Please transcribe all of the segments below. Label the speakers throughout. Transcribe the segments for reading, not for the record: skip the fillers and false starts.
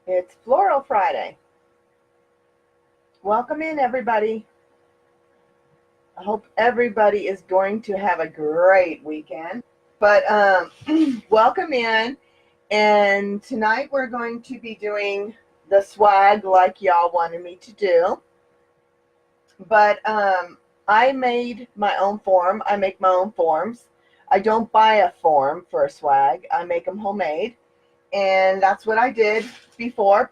Speaker 1: It's Floral Friday. Welcome in, everybody. I hope everybody is going to have a great weekend. But welcome in. And tonight we're going to be doing the swag like y'all wanted me to do. But I made my own form. I make my own forms. I don't buy a form for a swag. I make them homemade. And that's what I did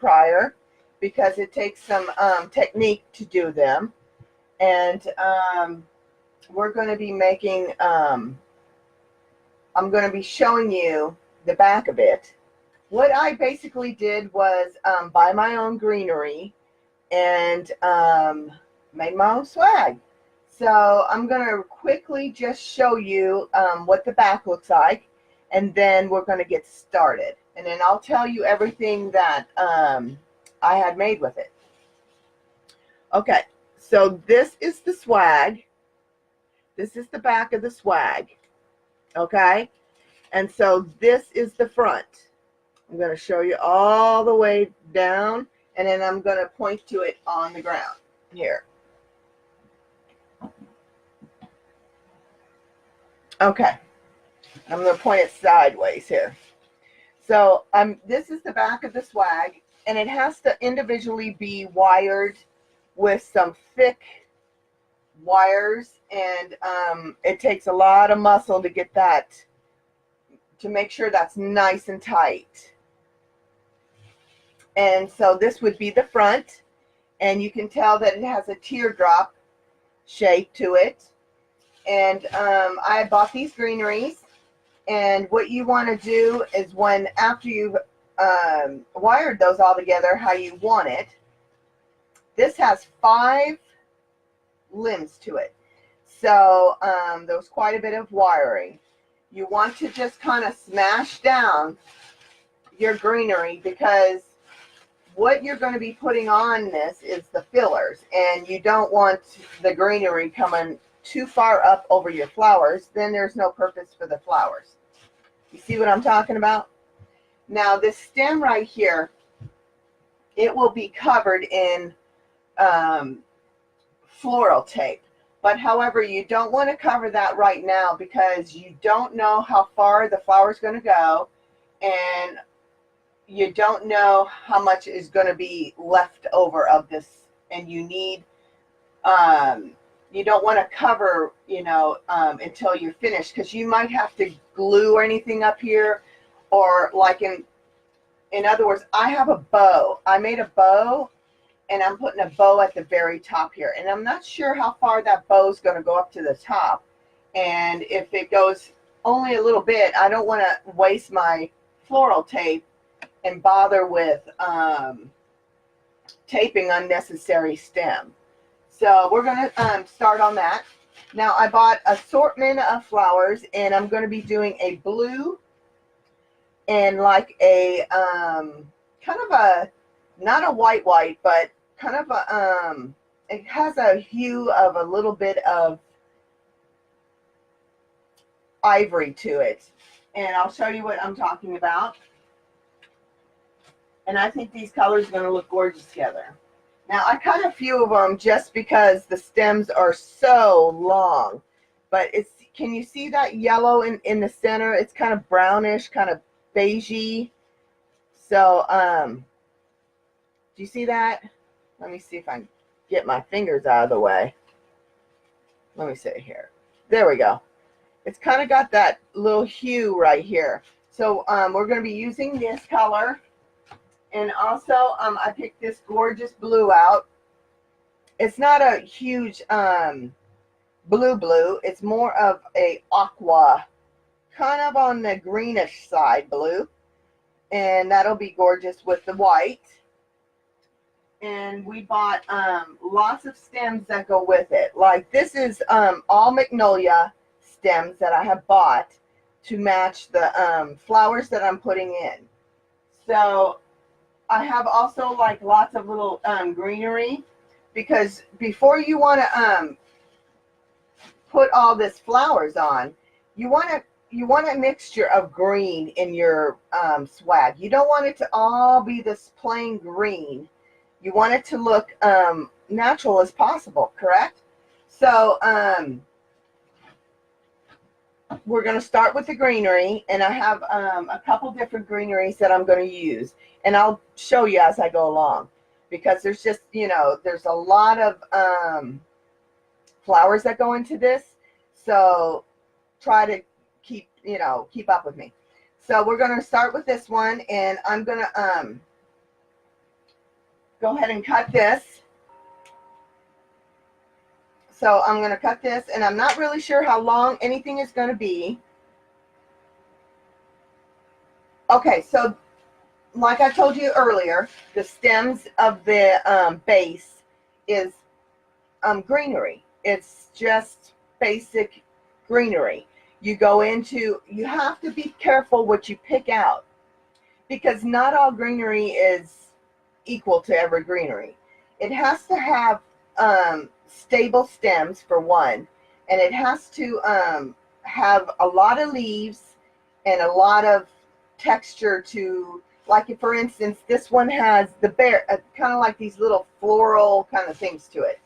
Speaker 1: prior, because it takes some technique to do them. And we're going to be making, I'm going to be showing you the back of it. What I basically did was buy my own greenery and made my own swag. So I'm going to quickly just show you what the back looks like, and then we're going to get started. And then I'll tell you everything that I had made with it. Okay, so this is the swag. This is the back of the swag. Okay, and so this is the front. I'm going to show you all the way down, and then I'm going to point to it on the ground here. Okay, I'm going to point it sideways here. So this is the back of the swag, and it has to individually be wired with some thick wires, and it takes a lot of muscle to get that, to make sure that's nice and tight. And so this would be the front, and you can tell that it has a teardrop shape to it. And I bought these greeneries. And what you want to do is, after you've wired those all together how you want it, this has 5 limbs to it. So there's quite a bit of wiring. You want to just kind of smash down your greenery, because what you're going to be putting on this is the fillers, and you don't want the greenery coming too far up over your flowers. Then there's no purpose for the flowers. You see what I'm talking about? Now this stem right here, it will be covered in floral tape. But however, you don't want to cover that right now, because you don't know how far the flower is going to go, and you don't know how much is going to be left over of this, and you need you don't want to cover, until you're finished, because you might have to glue or anything up here, or like in other words, I have a bow. I made a bow, and I'm putting a bow at the very top here, and I'm not sure how far that bow is going to go up to the top. And if it goes only a little bit, I don't want to waste my floral tape and bother with taping unnecessary stem. So we're going to start on that. Now I bought an assortment of flowers, and I'm going to be doing a blue and like a kind of a, not a white, but kind of a, it has a hue of a little bit of ivory to it. And I'll show you what I'm talking about. And I think these colors are going to look gorgeous together. Now, I cut a few of them just because the stems are so long. But can you see that yellow in the center? It's kind of brownish, kind of beigey. So, do you see that? Let me see if I can get my fingers out of the way. Let me see here. There we go. It's kind of got that little hue right here. So, we're going to be using this color. And also, I picked this gorgeous blue out. It's not a huge blue. It's more of a aqua, kind of on the greenish side blue. And that'll be gorgeous with the white. And we bought lots of stems that go with it. Like this is all magnolia stems that I have bought to match the flowers that I'm putting in. So I have also like lots of little greenery, because before you want to put all this flowers on, you want to you want a mixture of green in your swag. You don't want it to all be this plain green. You want it to look natural as possible, correct? So we're going to start with the greenery, and I have a couple different greeneries that I'm going to use, and I'll show you as I go along, because there's just, you know, there's a lot of flowers that go into this, so try to keep up with me. So we're going to start with this one, and I'm going to go ahead and cut this. So I'm going to cut this, and I'm not really sure how long anything is going to be. Okay, so like I told you earlier, the stems of the base is greenery. It's just basic greenery. You have to be careful what you pick out, because not all greenery is equal to every greenery. It has to have stable stems for one, and it has to have a lot of leaves and a lot of texture to, like, for instance, this one has the kind of like these little floral kind of things to it,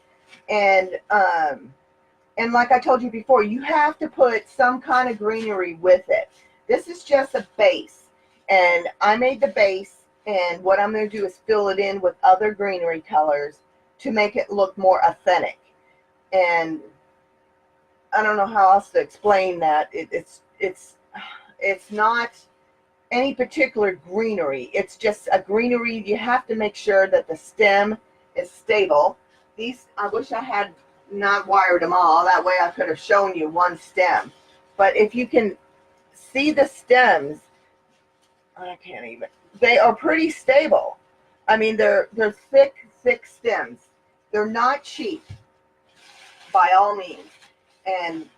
Speaker 1: and like I told you before, you have to put some kind of greenery with it. This is just a base, and I made the base, and what I'm going to do is fill it in with other greenery colors to make it look more authentic. And I don't know how else to explain that. It's not any particular greenery. It's just a greenery. You have to make sure that the stem is stable. These, I wish I had not wired them all. That way I could have shown you one stem. But if you can see the stems, I can't even. They are pretty stable. I mean, they're thick stems. They're not cheap by all means. And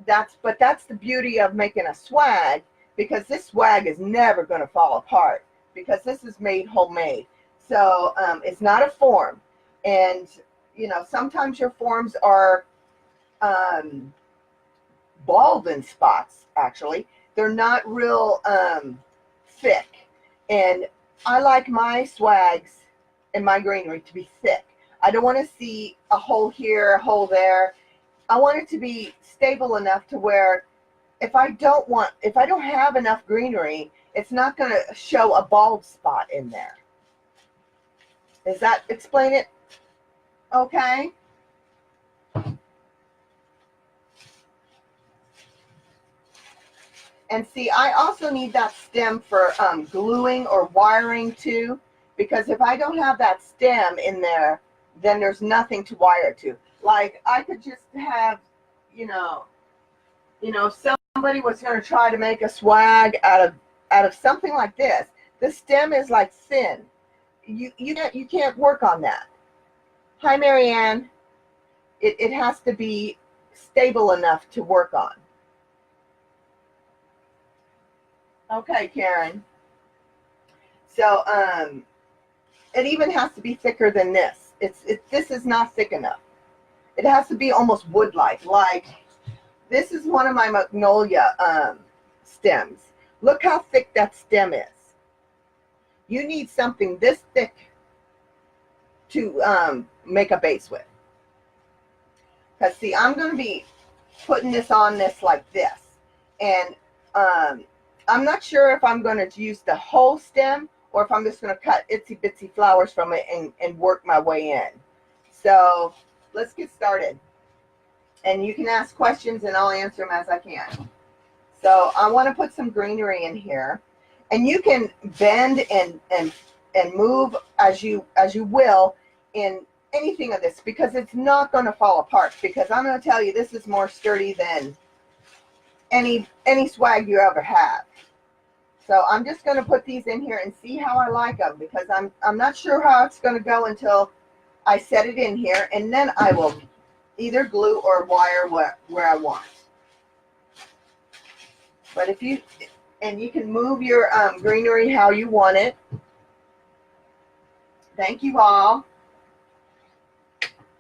Speaker 1: that's the beauty of making a swag, because this swag is never going to fall apart, because this is made homemade. So it's not a form. And you know, sometimes your forms are bald in spots. Actually, they're not real thick. And I like my swags and my greenery to be thick. I don't want to see a hole here, a hole there. I want it to be stable enough to where if I don't have enough greenery, it's not going to show a bald spot in there. Does that explain it? Okay. And see, I also need that stem for gluing or wiring too, because if I don't have that stem in there, then there's nothing to wire to. Like, I could just have, you know, if somebody was going to try to make a swag out of something like this, the stem is like thin. You can't work on that. Hi, Marianne. It has to be stable enough to work on. Okay, Karen. So it even has to be thicker than this. This is not thick enough. It has to be almost wood-like. Like, this is one of my magnolia stems. Look how thick that stem is. You need something this thick to make a base with. Because see, I'm going to be putting this on this like this. And I'm not sure if I'm going to use the whole stem or if I'm just going to cut itsy bitsy flowers from it and work my way in. So let's get started. And you can ask questions and I'll answer them as I can. So I want to put some greenery in here. And you can bend and move as you will in anything of this, because it's not going to fall apart, because I'm going to tell you, this is more sturdy than any swag you ever have. So I'm just going to put these in here and see how I like them, because I'm not sure how it's going to go until I set it in here, and then I will either glue or wire where I want. But if you can move your greenery how you want it. Thank you all.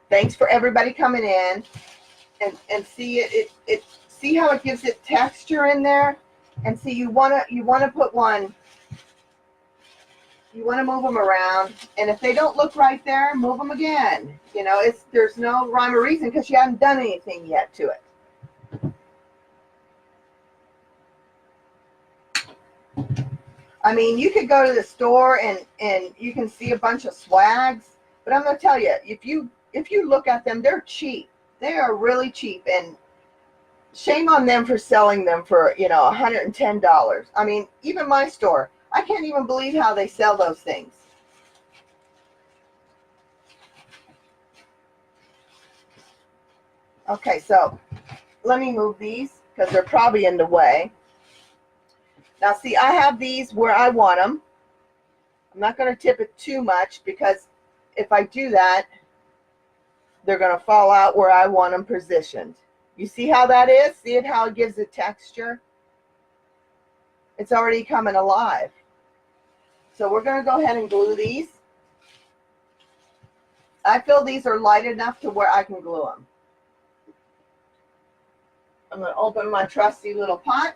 Speaker 1: Thanks for everybody coming in and see it see how it gives it texture in there? And see, you wanna put one, you wanna move them around, and if they don't look right there, move them again. You know, there's no rhyme or reason because you haven't done anything yet to it. I mean, you could go to the store and you can see a bunch of swags, but I'm gonna tell you, if you look at them, they're cheap. They are really cheap, and shame on them for selling them for, you know, $110. I mean, even my store, I can't even believe how they sell those things. Okay, so let me move these because they're probably in the way. Now, see, I have these where I want them. I'm not going to tip it too much because if I do that, they're going to fall out where I want them positioned. You see how that is? See it, how it gives it texture? It's already coming alive. So we're going to go ahead and glue these. I feel these are light enough to where I can glue them. I'm going to open my trusty little pot.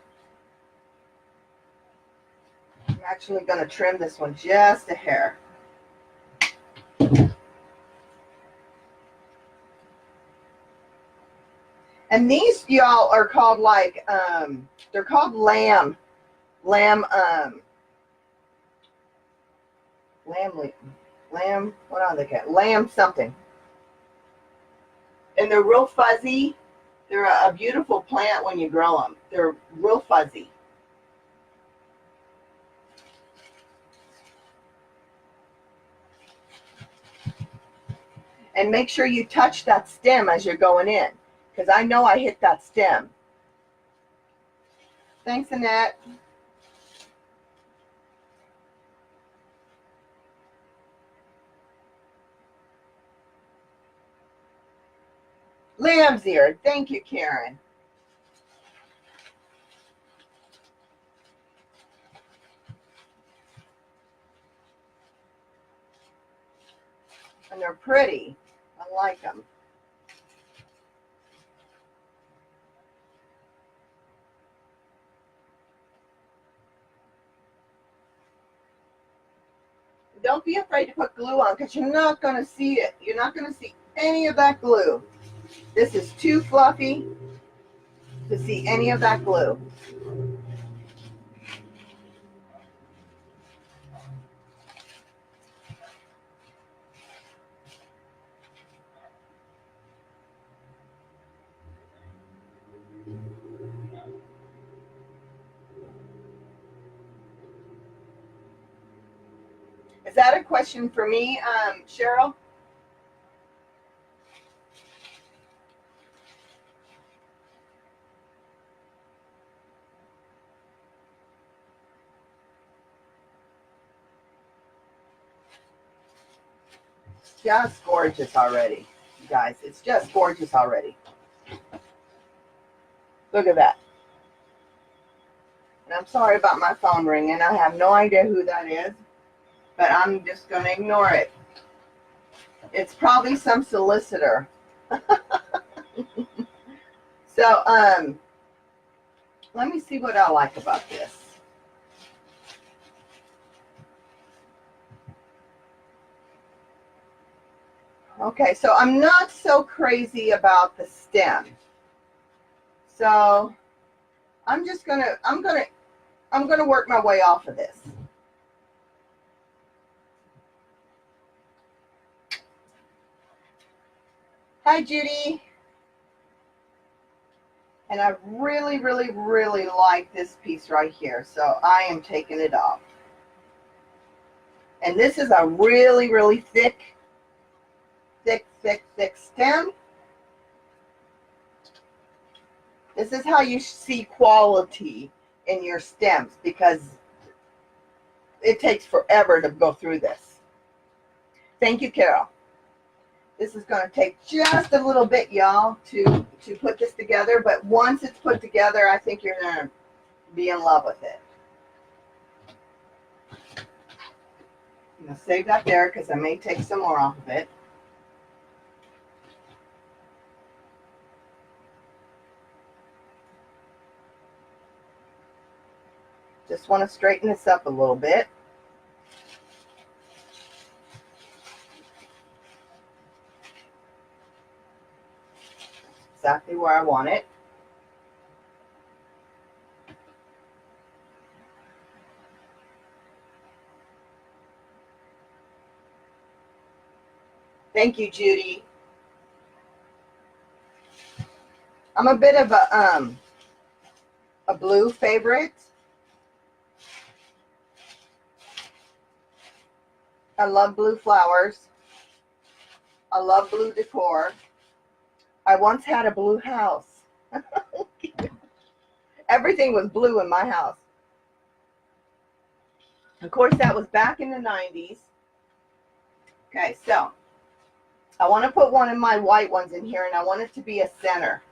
Speaker 1: I'm actually going to trim this one just a hair. And these, y'all, are called like, they're called lamb, what are they called? Lamb something. And they're real fuzzy. They're a beautiful plant when you grow them. They're real fuzzy. And make sure you touch that stem as you're going in, because I know I hit that stem. Thanks, Annette. Lamb's ear. Thank you, Karen. And they're pretty. I like them. Don't be afraid to put glue on because you're not going to see it. You're not going to see any of that glue. This is too fluffy to see any of that glue. Is that a question for me, Cheryl? Just gorgeous already, you guys. It's just gorgeous already. Look at that. And I'm sorry about my phone ringing. I have no idea who that is, but I'm just going to ignore it. It's probably some solicitor. So, let me see what I like about this. Okay, so I'm not so crazy about the stem. So I'm gonna work my way off of this. Hi, Judy. And I really, really, really like this piece right here. So I am taking it off. And this is a really, really thick stem. This is how you see quality in your stems, because it takes forever to go through this. Thank you, Carol. This is going to take just a little bit, y'all, to put this together. But once it's put together, I think you're going to be in love with it. I'm going to save that there because I may take some more off of it. Just want to straighten this up a little bit. Exactly where I want it. Thank you, Judy. I'm a bit of a blue favorite. I love blue flowers. I love blue decor. I once had a blue house. Everything was blue in my house. Of course, that was back in the 90s. Okay, so I want to put one of my white ones in here, and I want it to be a center.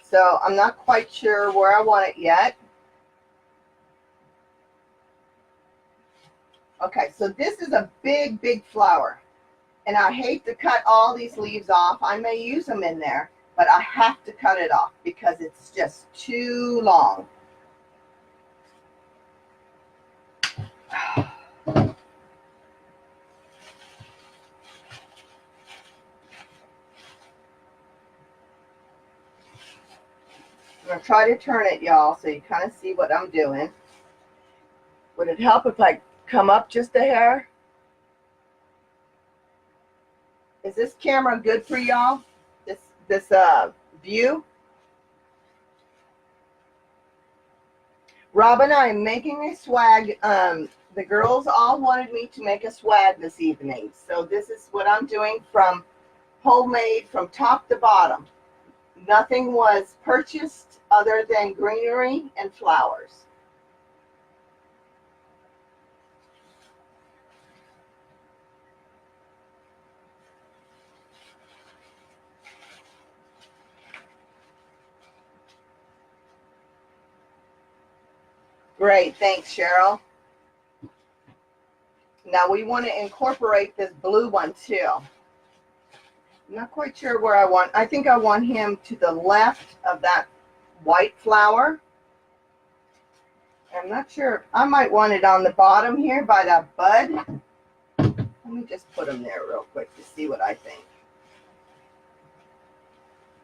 Speaker 1: So I'm not quite sure where I want it yet. Okay, so this is a big, big flower. And I hate to cut all these leaves off. I may use them in there, but I have to cut it off because it's just too long. I'm going to try to turn it, y'all, so you kind of see what I'm doing. Would it help if I come up just a hair? Is this camera good for y'all? This view? Robin, I'm making a swag. The girls all wanted me to make a swag this evening. So this is what I'm doing, from homemade from top to bottom. Nothing was purchased other than greenery and flowers. Great, thanks, Cheryl. Now we want to incorporate this blue one too. I'm not quite sure where I want. I think I want him to the left of that white flower. I'm not sure. I might want it on the bottom here by that bud. Let me just put him there real quick to see what I think.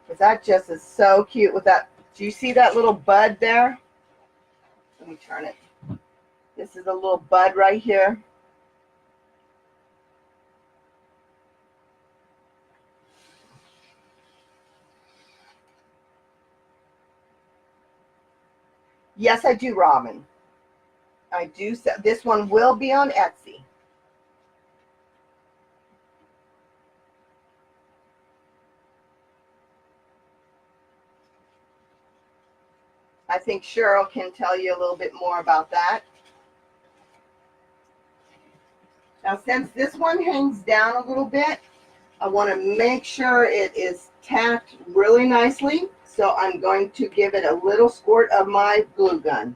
Speaker 1: Because that just is so cute with that. Do you see that little bud there? Let me turn it. This is a little bud right here. Yes, I do, Robin. I do. This one will be on Etsy. I think Cheryl can tell you a little bit more about that. Now, since this one hangs down a little bit, I want to make sure it is tacked really nicely. So I'm going to give it a little squirt of my glue gun.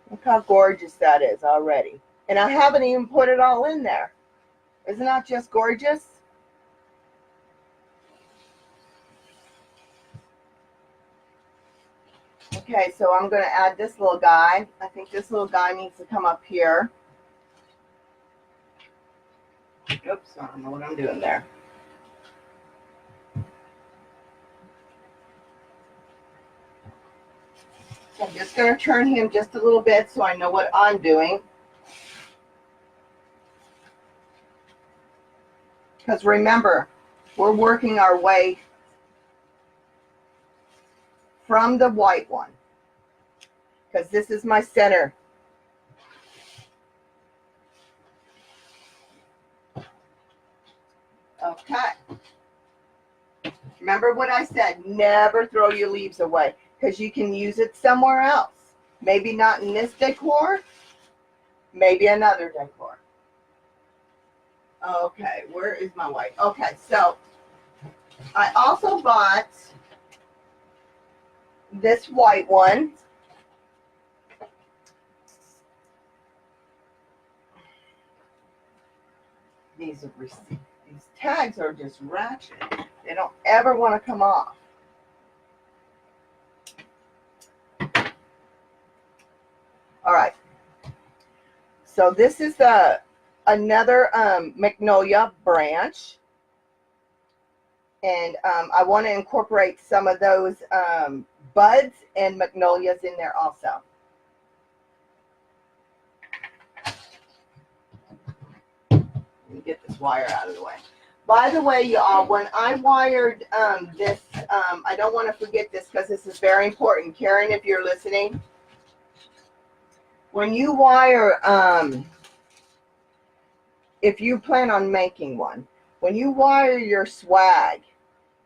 Speaker 1: Look how gorgeous that is already. And I haven't even put it all in there. Isn't that just gorgeous? Okay, so I'm going to add this little guy. I think this little guy needs to come up here. Oops, I don't know what I'm doing there. So I'm just going to turn him just a little bit so I know what I'm doing. Because remember, we're working our way from the white one. Because this is my center. Okay. Remember what I said, never throw your leaves away, because you can use it somewhere else. Maybe not in this decor, maybe another decor. Okay, where is my white? Okay, so I also bought this white one. These These tags are just ratchet. They don't ever want to come off. All right. So this is another magnolia branch. And I want to incorporate some of those buds and magnolias in there also. Let me get this wire out of the way. By the way, y'all, when I wired this, I don't want to forget this because this is very important. Karen, if you're listening, when you wire, if you plan on making one, when you wire your swag,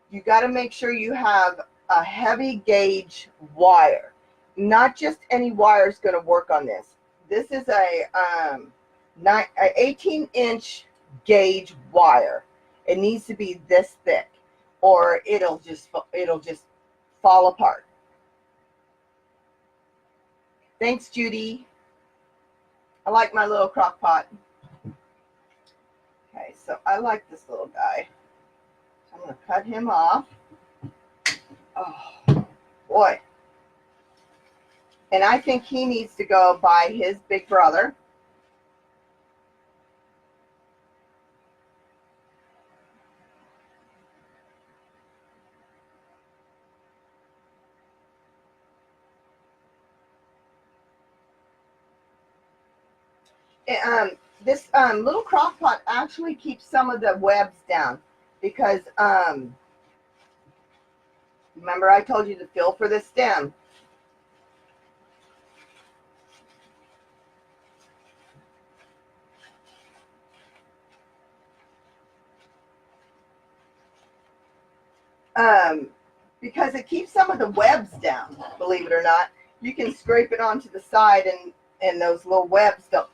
Speaker 1: you got to make sure you have a heavy gauge wire. Not just any wire is going to work on this. This is a 18-inch gauge wire. It needs to be this thick, or it'll just fall apart. Thanks, Judy. I like my little crock pot. Okay, so I like this little guy. So I'm going to cut him off. Oh, boy. And I think he needs to go by his big brother. This little crock pot actually keeps some of the webs down because remember I told you to feel for the stem. Because it keeps some of the webs down, believe it or not. You can scrape it onto the side and those little webs don't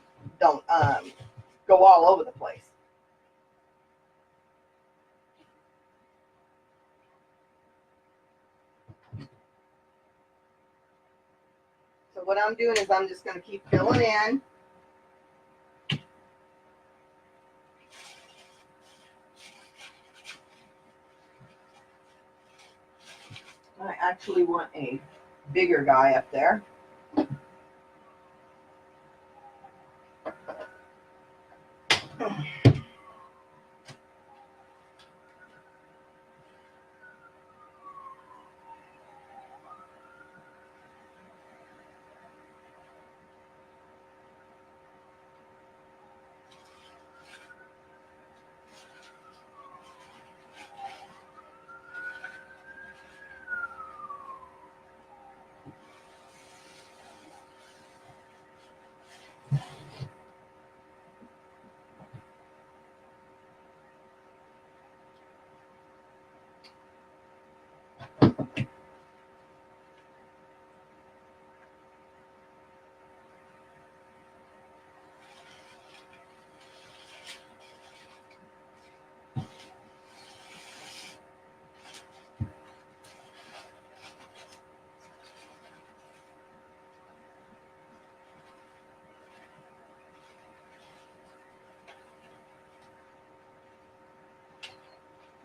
Speaker 1: go all over the place. So what I'm doing is I'm just going to keep filling in. I actually want a bigger guy up there.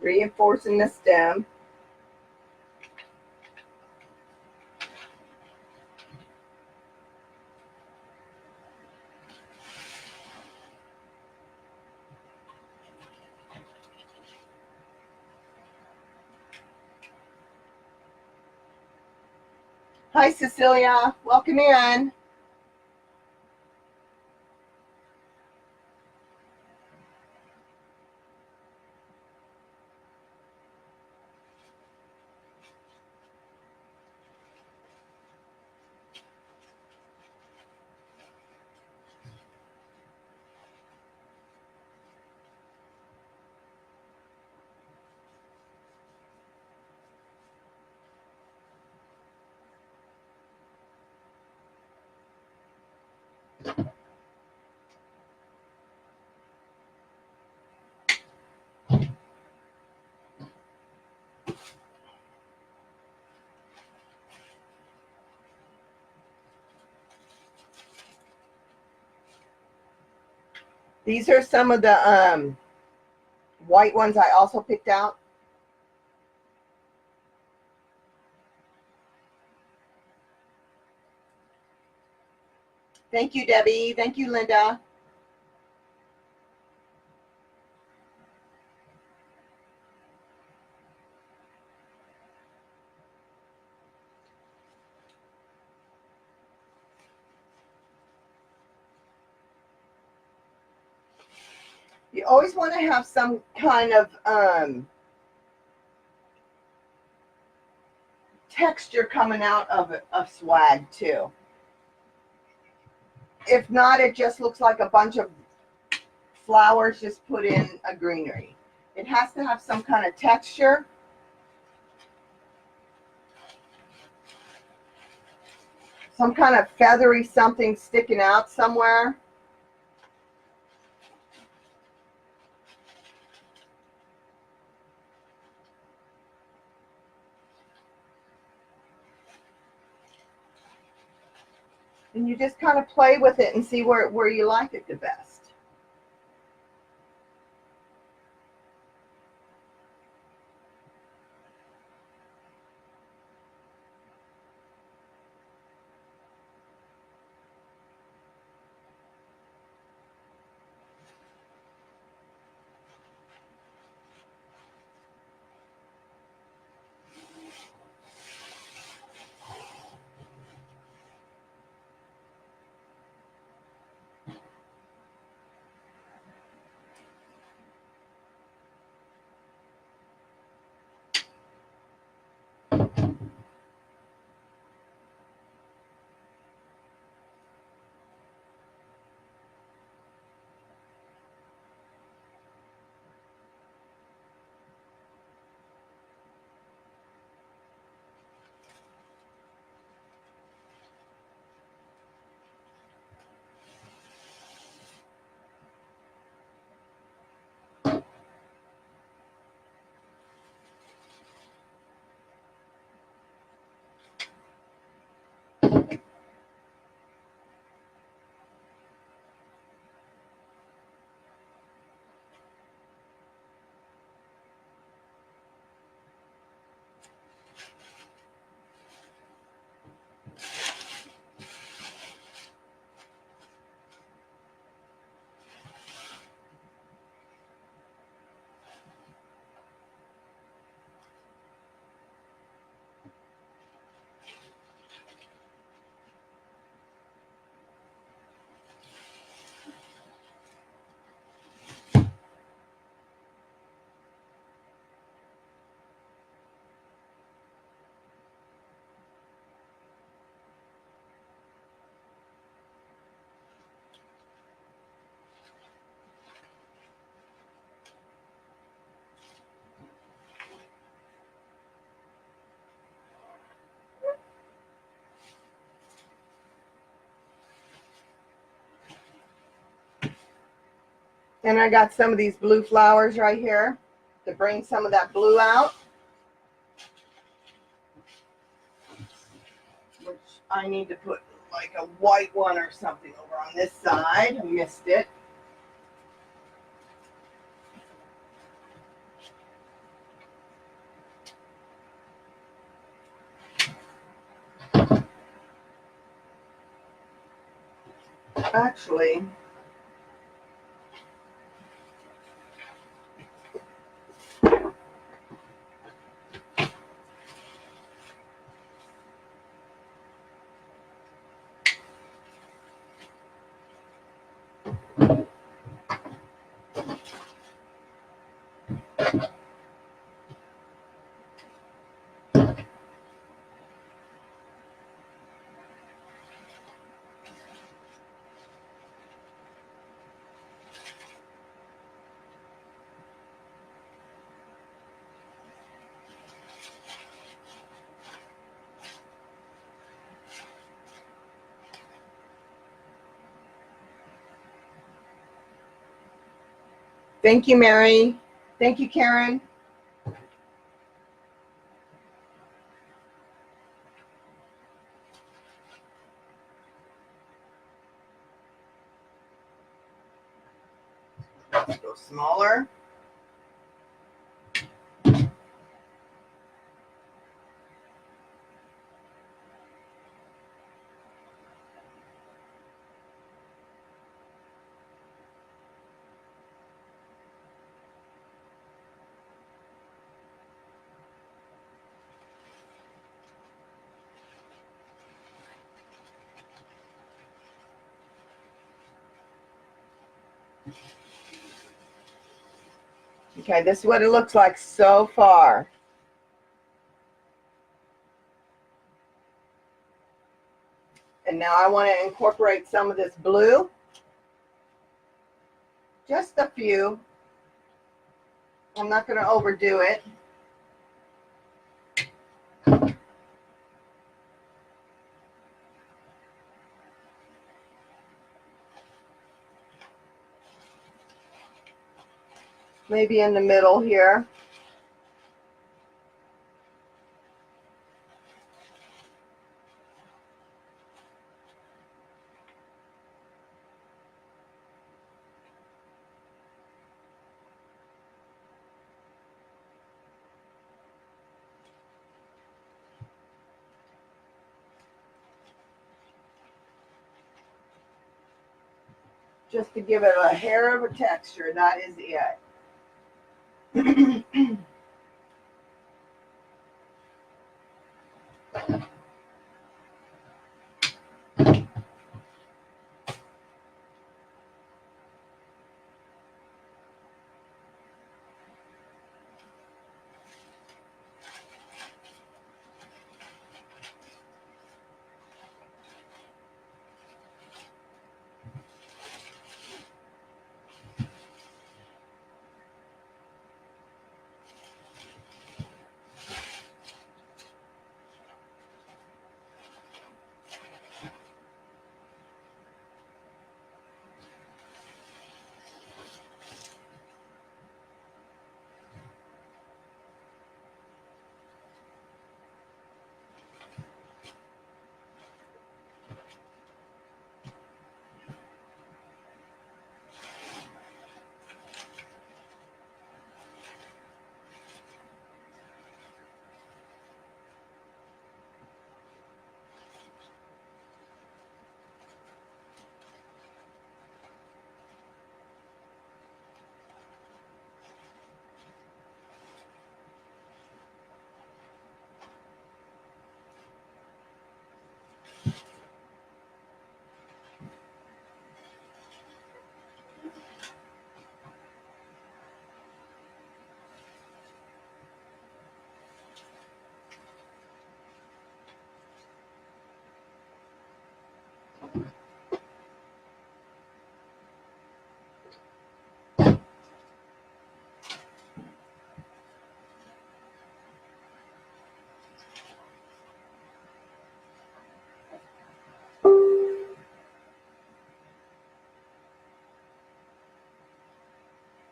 Speaker 1: Reinforcing the stem. Hi, Cecilia. Welcome in. These are some of the white ones I also picked out. Thank you, Debbie. Thank you, Linda. You always want to have some kind of texture coming out of swag too. If not, it just looks like a bunch of flowers just put in a greenery. It has to have some kind of texture. Some kind of feathery something sticking out somewhere. And you just kind of play with it and see where you like it the best. And I got some of these blue flowers right here to bring some of that blue out, which I need to put like a white one or something over on this side. I missed it. Actually, thank you, Mary. Thank you, Karen. Let's go smaller. Okay, this is what it looks like so far. And now I want to incorporate some of this blue. Just a few. I'm not going to overdo it. Maybe in the middle here. Just to give it a hair of a texture, that is it.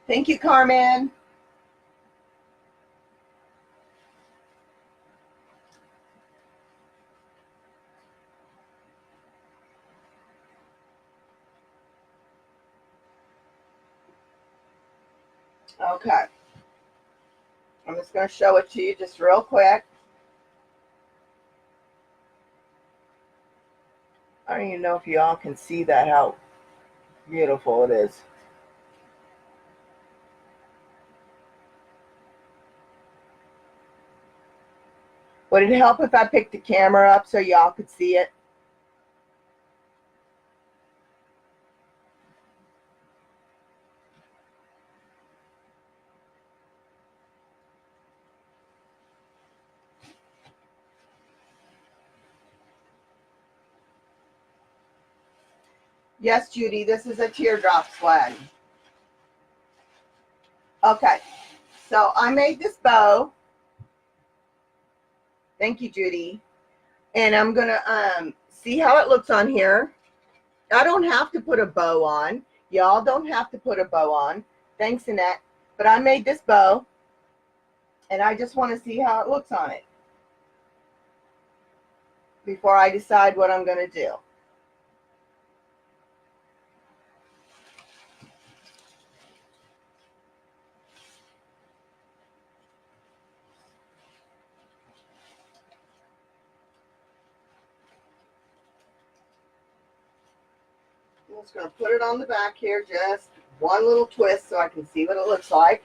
Speaker 1: Thank you, Carmen. Okay. I'm just going to show it to you just real quick. I don't even know if you all can see that, how beautiful it is. Would it help if I picked the camera up so y'all could see it? Yes, Judy, this is a teardrop swag. Okay, so I made this bow. Thank you, Judy. And I'm going to see how it looks on here. I don't have to put a bow on. Y'all don't have to put a bow on. Thanks, Annette. But I made this bow, and I just want to see how it looks on it before I decide what I'm going to do. I'm just going to put it on the back here, just one little twist so I can see what it looks like.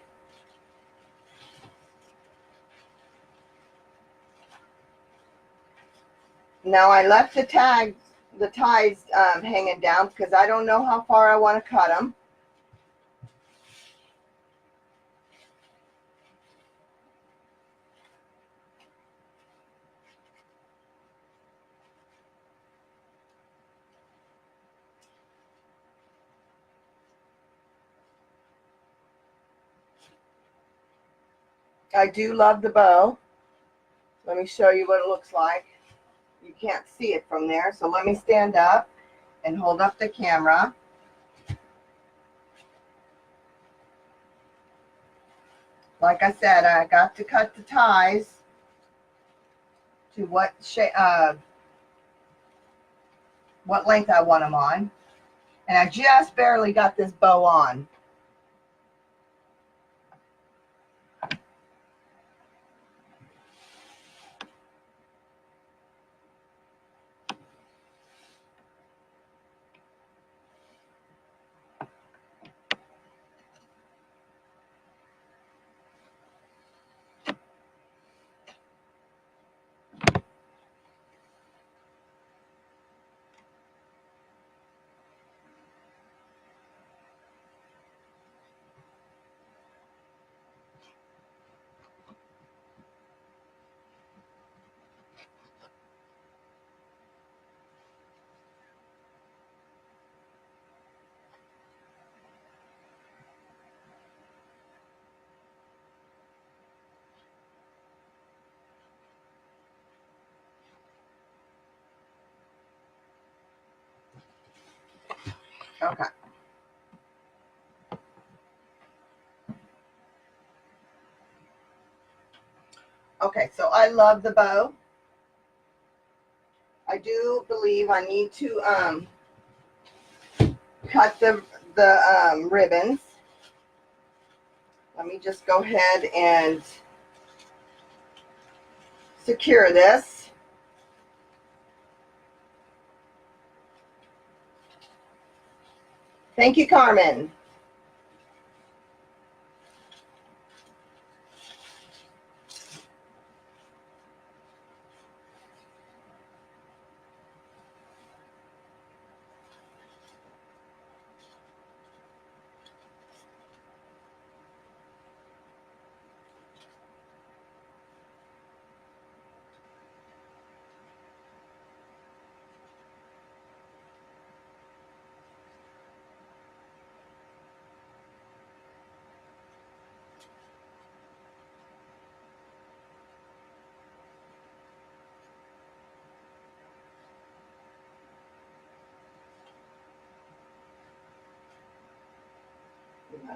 Speaker 1: Now I left the ties hanging down because I don't know how far I want to cut them. I do love the bow. Let me show you what it looks like. You can't see it from there, so let me stand up and hold up the camera. Like I said, I got to cut the ties to what length I want them on. And I just barely got this bow on. Okay. Okay, so I love the bow. I do believe I need to cut the ribbons. Let me just go ahead and secure this. Thank you, Carmen.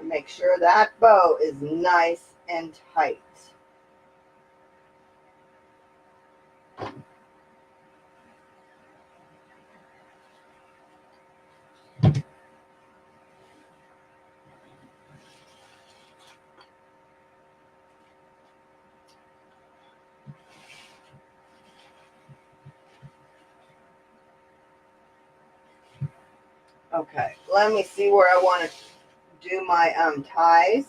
Speaker 1: Make sure that bow is nice and tight. Okay, let me see where I want to do my ties.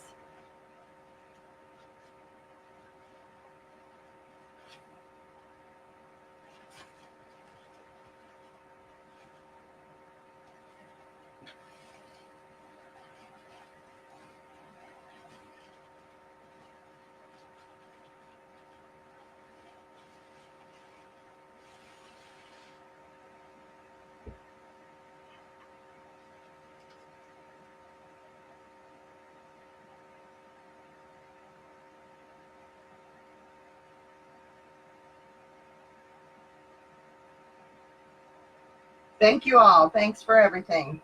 Speaker 1: Thank you all. Thanks for everything.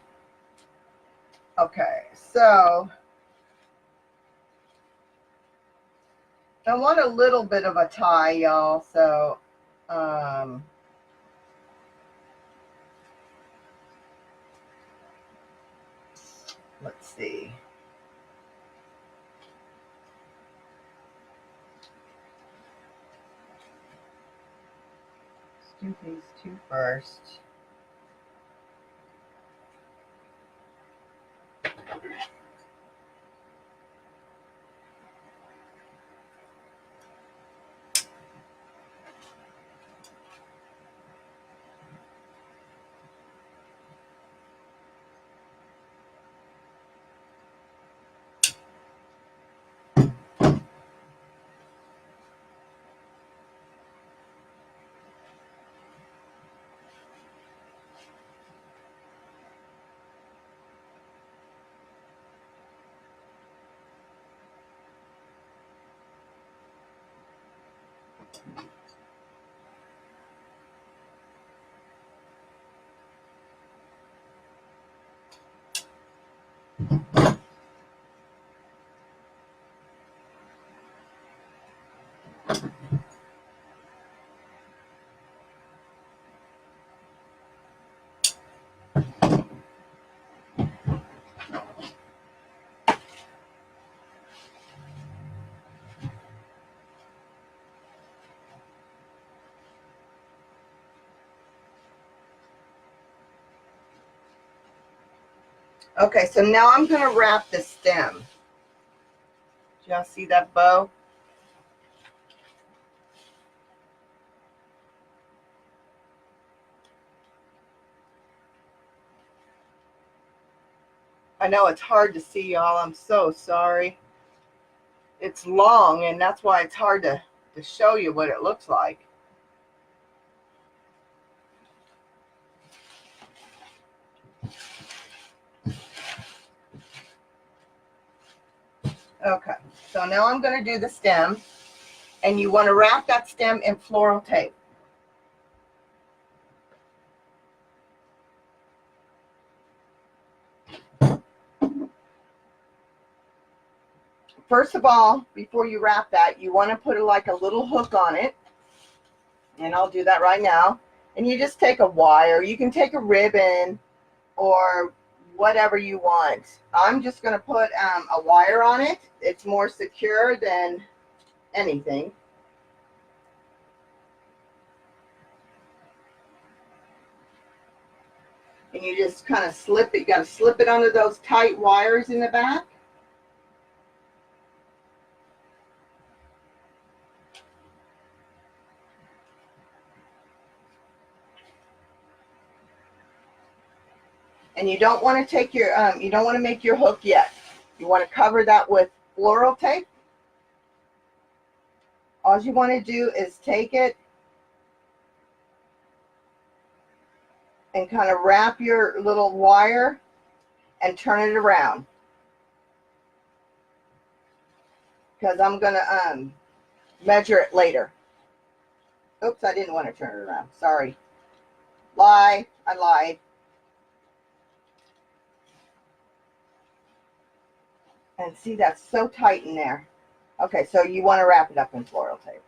Speaker 1: Okay, so I want a little bit of a tie, y'all. So let's see. Let's do these two first. Okay, so now I'm going to wrap the stem. Do y'all see that bow? I know it's hard to see, y'all. I'm so sorry. It's long, and that's why it's hard to show you what it looks like. Okay, so now I'm going to do the stem, and you want to wrap that stem in floral tape. First of all, before you wrap that, you want to put like a little hook on it, and I'll do that right now. And you just take a wire. You can take a ribbon or whatever you want. I'm just going to put a wire on it. It's more secure than anything. And you just kind of slip it. You got to slip it under those tight wires in the back. And you don't want to take your you don't want to make your hook yet. You want to cover that with floral tape. All you want to do is take it and kind of wrap your little wire and turn it around, because I'm going to measure it later. Oops, I didn't want to turn it around. Sorry. I lied. And see, that's so tight in there. Okay, so you want to wrap it up in floral tape.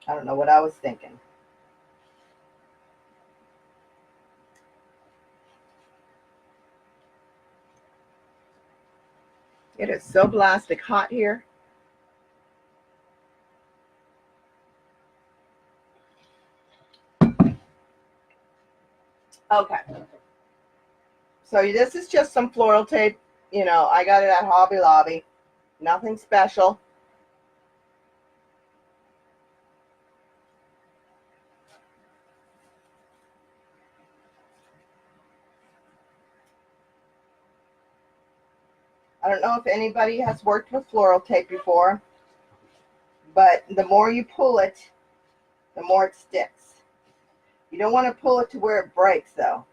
Speaker 1: I don't know what I was thinking. It is so blastic hot here. Okay. So this is just some floral tape. You know, I got it at Hobby Lobby. Nothing special. I don't know if anybody has worked with floral tape before, but the more you pull it, the more it sticks. You don't want to pull it to where it breaks, though.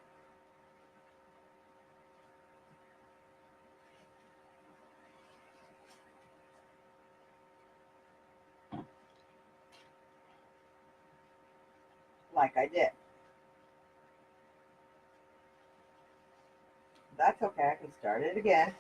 Speaker 1: Like I did. That's okay. I can start it again.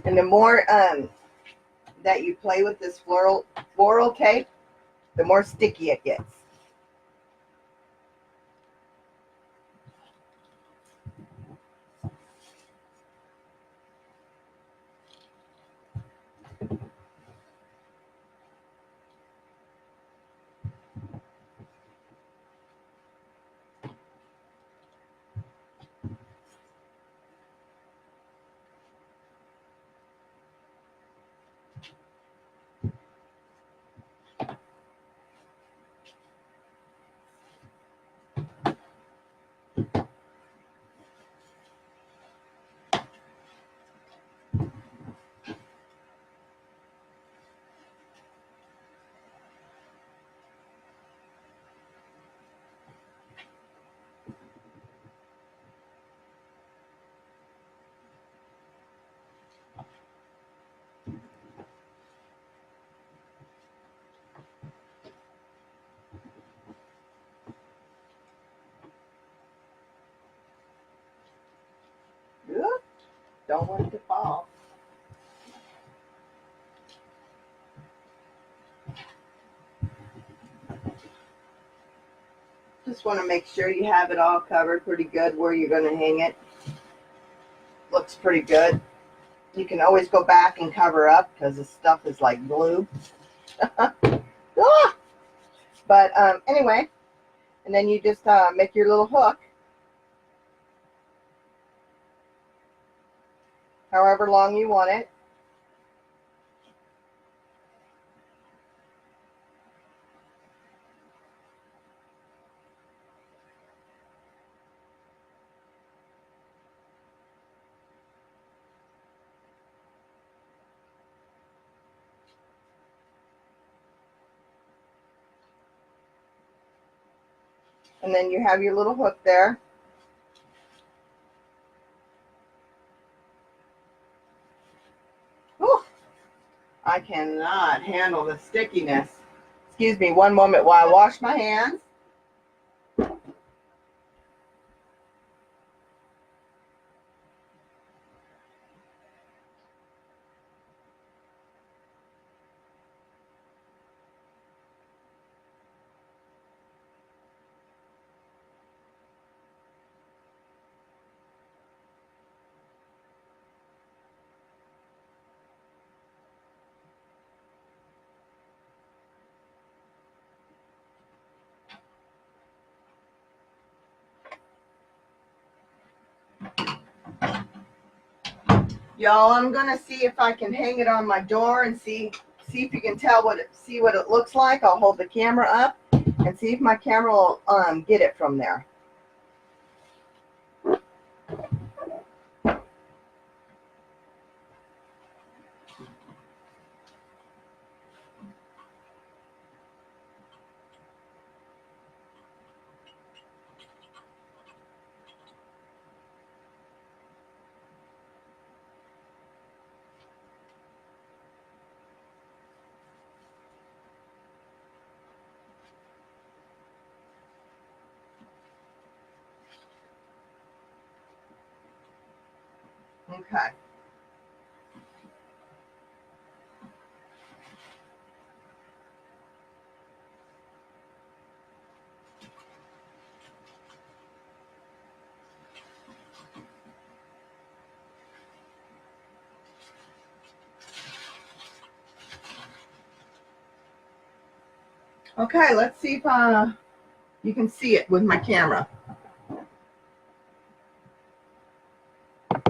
Speaker 1: And the more that you play with this floral tape, the more sticky it gets. Ooh, don't want it to fall. Just want to make sure you have it all covered pretty good where you're going to hang it. Looks pretty good. You can always go back and cover up because this stuff is like glue. Ah! But anyway, and then you just make your little hook. However long you want it. And then you have your little hook there. Whew. I cannot handle the stickiness. Excuse me one moment while I wash my hands. Y'all, I'm gonna see if I can hang it on my door and see if you can tell what it looks like. I'll hold the camera up and see if my camera will get it from there. Okay. Okay, let's see if you can see it with my camera.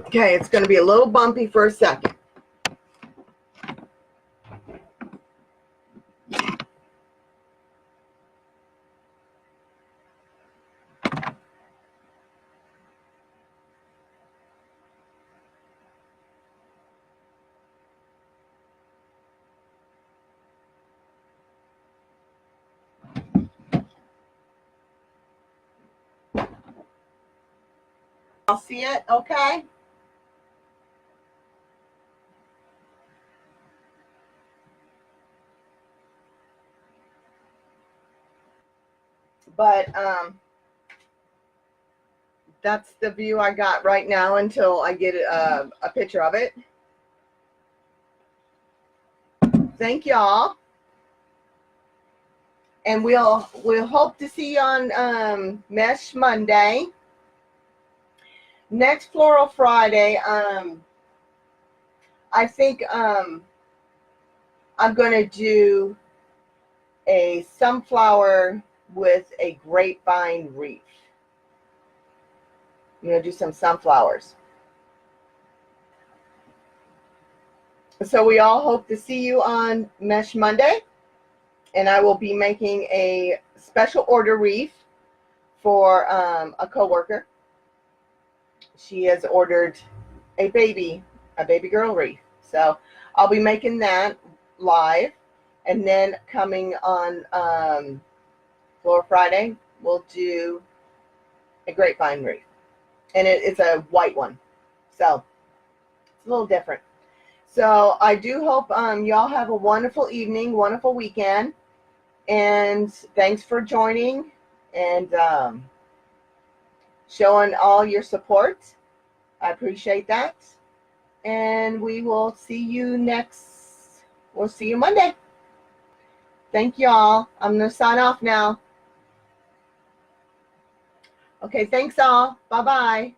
Speaker 1: Okay, it's going to be a little bumpy for a second. I'll see it, okay? But that's the view I got right now until I get a picture of it. Thank y'all. And we'll hope to see you on Mesh Monday. Next Floral Friday, I think I'm going to do a sunflower with a grapevine wreath. I'm going to do some sunflowers. So we all hope to see you on Mesh Monday. And I will be making a special order wreath for a coworker. She has ordered a baby girl wreath. So I'll be making that live. And then coming on Floral Friday, we'll do a grapevine wreath. And it's a white one. So it's a little different. So I do hope y'all have a wonderful evening, wonderful weekend. And thanks for joining and showing all your support. I appreciate that. And we will see you we'll see you Monday. Thank y'all. I'm going to sign off now. Okay, thanks all. Bye-bye.